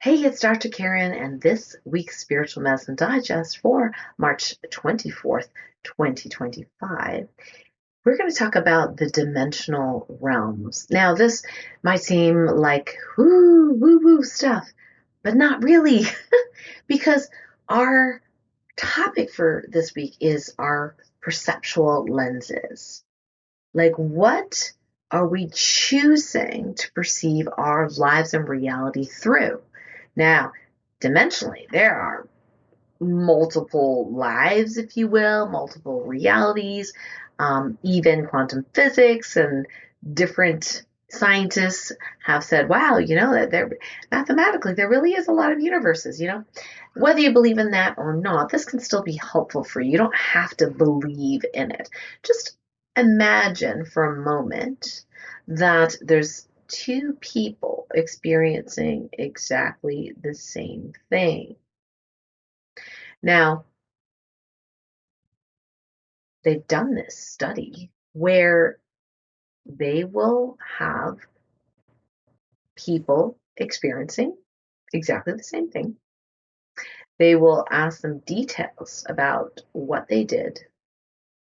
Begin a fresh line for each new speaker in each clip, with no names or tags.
Hey, it's Dr. Karen, and this week's Spiritual Medicine Digest for March 24th, 2025. We're going to talk about the dimensional realms. Now, this might seem like woo stuff, but not really, because our topic for this week is our perceptual lenses. Like, what are we choosing to perceive our lives and reality through? Now, dimensionally, there are multiple lives, if you will, multiple realities, even quantum physics and different scientists have said, wow, that there mathematically there really is a lot of universes, Whether you believe in that or not, this can still be helpful for you. You don't have to believe in it. Just imagine for a moment that there's two people experiencing exactly the same thing. Now, they've done this study where they will have people experiencing exactly the same thing. They will ask them details about what they did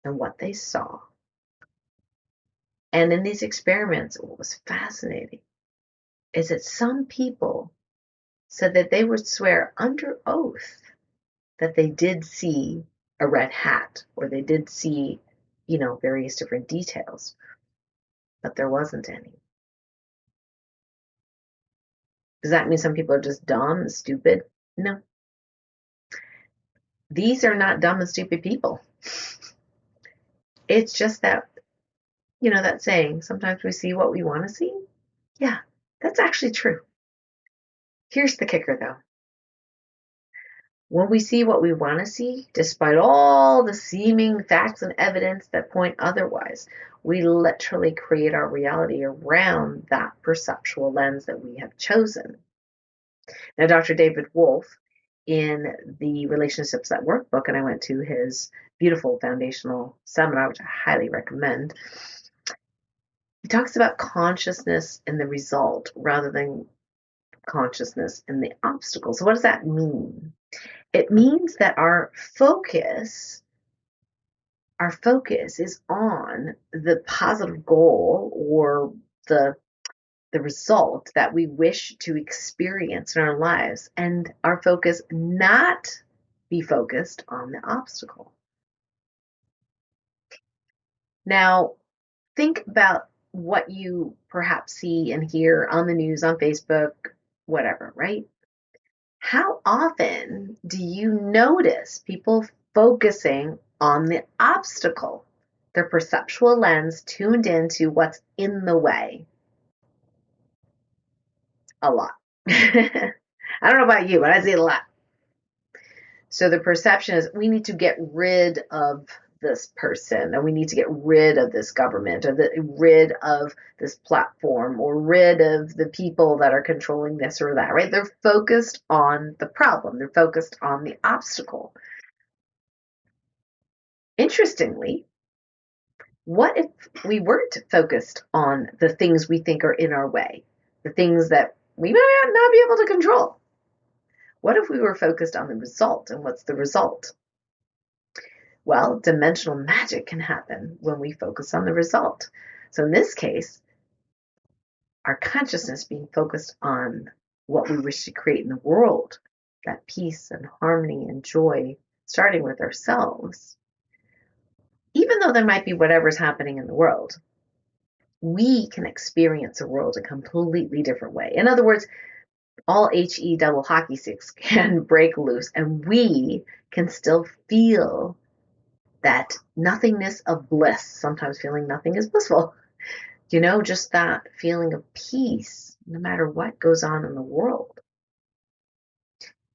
and what they saw. And in these experiments, what was fascinating is that some people said that they would swear under oath that they did see a red hat or they did see, various different details, but there wasn't any. Does that mean some people are just dumb and stupid? No. These are not dumb and stupid people. It's just that, that saying, sometimes we see what we want to see. Yeah, that's actually true. Here's the kicker though. When we see what we want to see, despite all the seeming facts and evidence that point otherwise, we literally create our reality around that perceptual lens that we have chosen. Now, Dr. David Wolfe, in the Relationships at Work book, and I went to his beautiful foundational seminar, which I highly recommend, he talks about consciousness in the result rather than consciousness in the obstacle. So what does that mean? It means that our focus is on the positive goal or the result that we wish to experience in our lives, and our focus not be focused on the obstacle. Now, think about what you perhaps see and hear on the news, on Facebook, whatever, right? How often do you notice people focusing on the obstacle, their perceptual lens tuned into what's in the way? A lot. I don't know about you, but I see it a lot. So the perception is we need to get rid of this person, or we need to get rid of this government, or rid of this platform, or rid of the people that are controlling this or that, right? They're focused on the problem. They're focused on the obstacle. Interestingly, what if we weren't focused on the things we think are in our way, the things that we might not be able to control? What if we were focused on the result? And what's the result? Well, dimensional magic can happen when we focus on the result. So in this case, our consciousness being focused on what we wish to create in the world, that peace and harmony and joy, starting with ourselves, even though there might be whatever's happening in the world, we can experience the world a completely different way. In other words, all HE double hockey sticks can break loose, and we can still feel that nothingness of bliss. Sometimes feeling nothing is blissful. Just that feeling of peace, no matter what goes on in the world.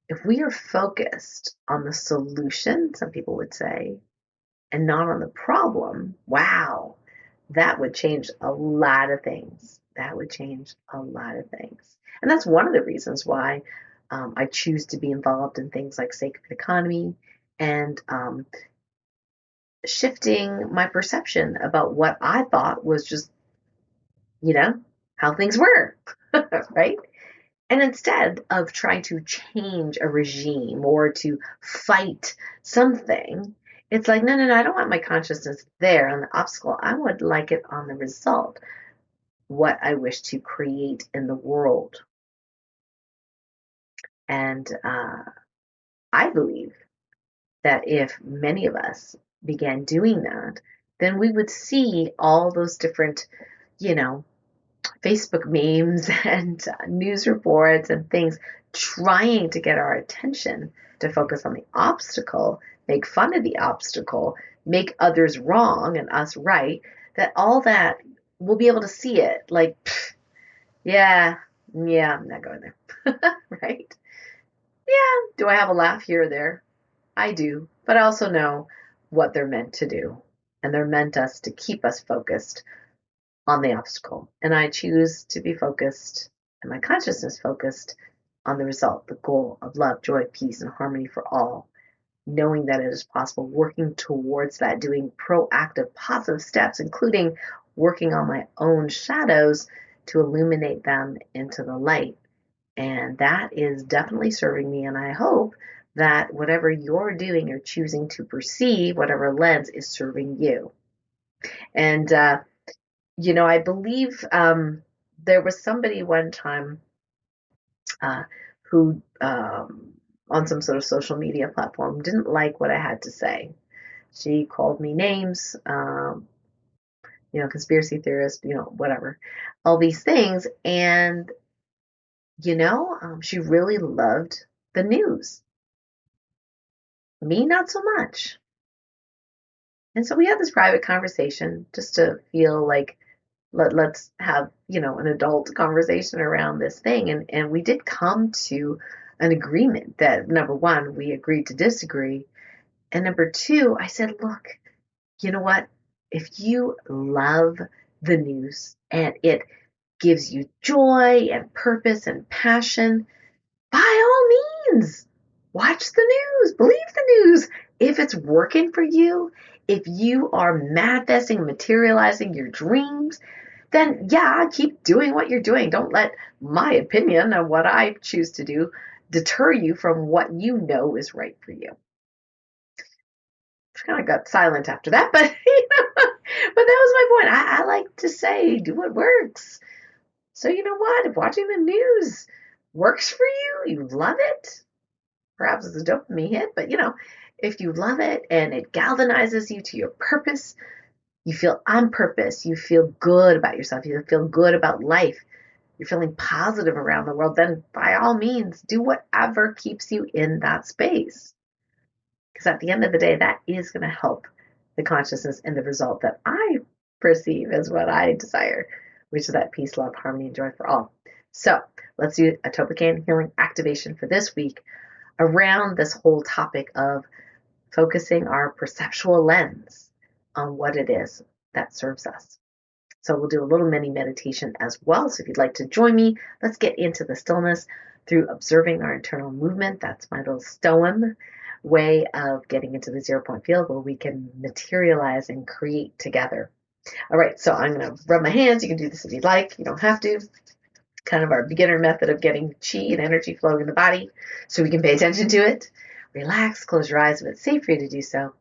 If we are focused on the solution, some people would say, and not on the problem, wow, that would change a lot of things. That would change a lot of things. And that's one of the reasons why I choose to be involved in things like sacred economy and shifting my perception about what I thought was just, how things were, right? And instead of trying to change a regime or to fight something, it's like, no, no, no, I don't want my consciousness there on the obstacle. I would like it on the result, what I wish to create in the world. And I believe that if many of us began doing that, then we would see all those different, you know, Facebook memes and news reports and things trying to get our attention to focus on the obstacle, make fun of the obstacle, make others wrong and us right, that all that we'll be able to see it like, yeah, yeah, I'm not going there, right? Yeah, do I have a laugh here or there? I do, but I also know what they're meant to do. And they're meant us to keep us focused on the obstacle. And I choose to be focused and my consciousness focused on the result, the goal of love, joy, peace, and harmony for all, knowing that it is possible, working towards that, doing proactive, positive steps, including working on my own shadows to illuminate them into the light. And that is definitely serving me. And I hope that whatever you're doing or choosing to perceive, whatever lens is serving you. And I believe there was somebody one time who, on some sort of social media platform, didn't like what I had to say. She called me names, conspiracy theorist, whatever, all these things. And, she really loved the news. Me, not so much. And so we had this private conversation just to feel like let's have an adult conversation around this thing, and we did come to an agreement that number one, we agreed to disagree, and number two, I said, look, you know what, if you love the news and it gives you joy and purpose and passion, by all means, watch the news, believe the news. If it's working for you, if you are manifesting, materializing your dreams, then yeah, keep doing what you're doing. Don't let my opinion of what I choose to do deter you from what you know is right for you. Kind of got silent after that, but but that was my point. I like to say, do what works. So you know what? If watching the news works for you, you love it. Perhaps it's a dopamine hit, but if you love it and it galvanizes you to your purpose, you feel on purpose, you feel good about yourself, you feel good about life, you're feeling positive around the world, then by all means, do whatever keeps you in that space. Because at the end of the day, that is going to help the consciousness and the result that I perceive as what I desire, which is that peace, love, harmony, and joy for all. So let's do a TOLPAKAN Healing Activation for this week around this whole topic of focusing our perceptual lens on what it is that serves us. So we'll do a little mini meditation as well. So if you'd like to join me, let's get into the stillness through observing our internal movement. That's my little STOIM way of getting into the 0 point field where we can materialize and create together. All right, so I'm going to rub my hands. You can do this if you'd like. You don't have to. Kind of our beginner method of getting chi and energy flowing in the body so we can pay attention to it. Relax, close your eyes if it's safe for you to do so,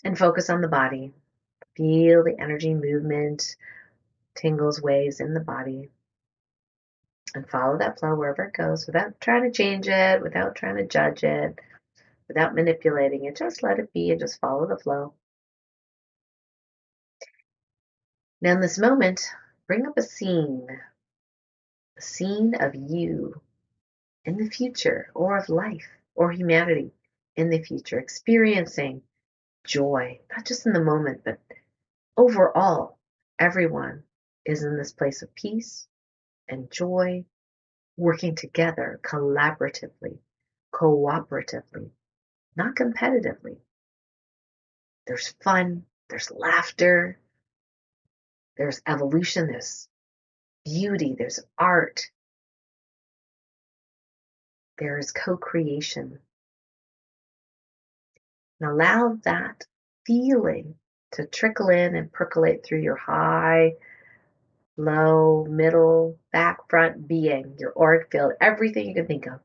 and focus on the body. Feel the energy movement, tingles, waves in the body, and follow that flow wherever it goes without trying to change it, without trying to judge it, without manipulating it. Just let it be and just follow the flow. Now, in this moment, bring up a scene of you in the future, or of life or humanity in the future, experiencing joy, not just in the moment, but overall, everyone is in this place of peace and joy, working together collaboratively, cooperatively, not competitively. There's fun, there's laughter, there's evolution, there's beauty, there's art, there's co-creation. And allow that feeling to trickle in and percolate through your high low, middle, back, front being, your auric field, everything you can think of.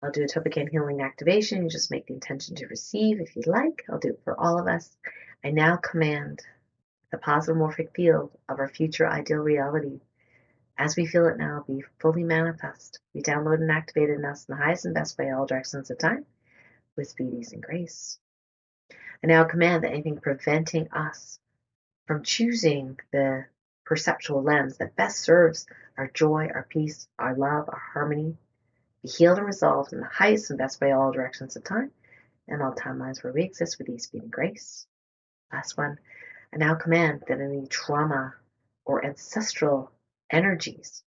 I'll do a TOLPAKAN Healing Activation. You just make the intention to receive if you'd like. I'll do it for all of us. I now command the positive morphic field of our future ideal reality, as we feel it now, be fully manifest, be downloaded and activated in us in the highest and best way, all directions of time, with speed, ease, and grace. I now command that anything preventing us from choosing the perceptual lens that best serves our joy, our peace, our love, our harmony, be healed and resolved in the highest and best way, all directions of time, and all timelines where we exist with ease, speed, and grace. Last one. I now command that any trauma or ancestral energies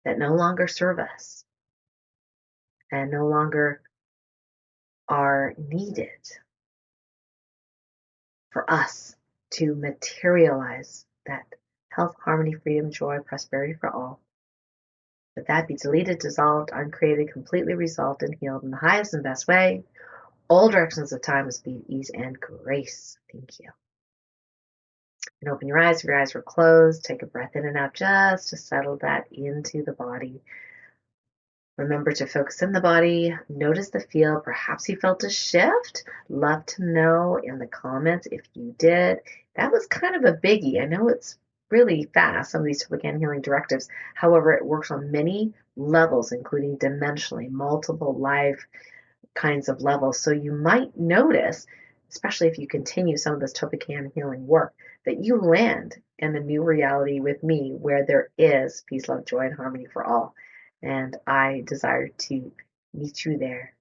that no longer serve us and no longer are needed for us to materialize that health, harmony, freedom, joy, prosperity for all, that be deleted, dissolved, uncreated, completely resolved, and healed in the highest and best way, all directions of time with speed, ease, and grace. Thank you. And open your eyes if your eyes were closed. Take a breath in and out just to settle that into the body. Remember to focus in the body. Notice the feel. Perhaps you felt a shift. Love to know in the comments if you did. That was kind of a biggie. I know it's really fast, some of these TOLPAKAN healing directives. However, it works on many levels, including dimensionally, multiple life kinds of levels. So you might notice, especially if you continue some of this TOLPAKAN healing work, that you land in a new reality with me where there is peace, love, joy, and harmony for all. And I desire to meet you there.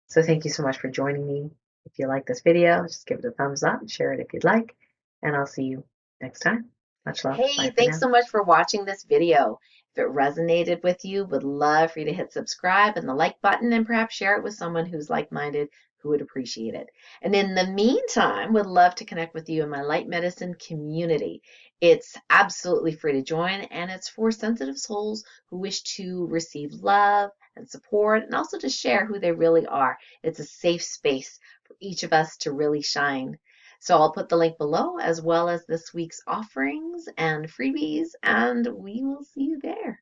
So thank you so much for joining me. If you like this video, just give it a thumbs up and share it if you'd like. And I'll see you next time. Much love.
Hey,
Bye for
thanks
now.
so much for watching this video. If it resonated with you, would love for you to hit subscribe and the like button and perhaps share it with someone who's like-minded who would appreciate it. And in the meantime, would love to connect with you in my light medicine community. It's absolutely free to join, and it's for sensitive souls who wish to receive love and support and also to share who they really are. It's a safe space for each of us to really shine. So I'll put the link below as well as this week's offerings and freebies, and we will see you there.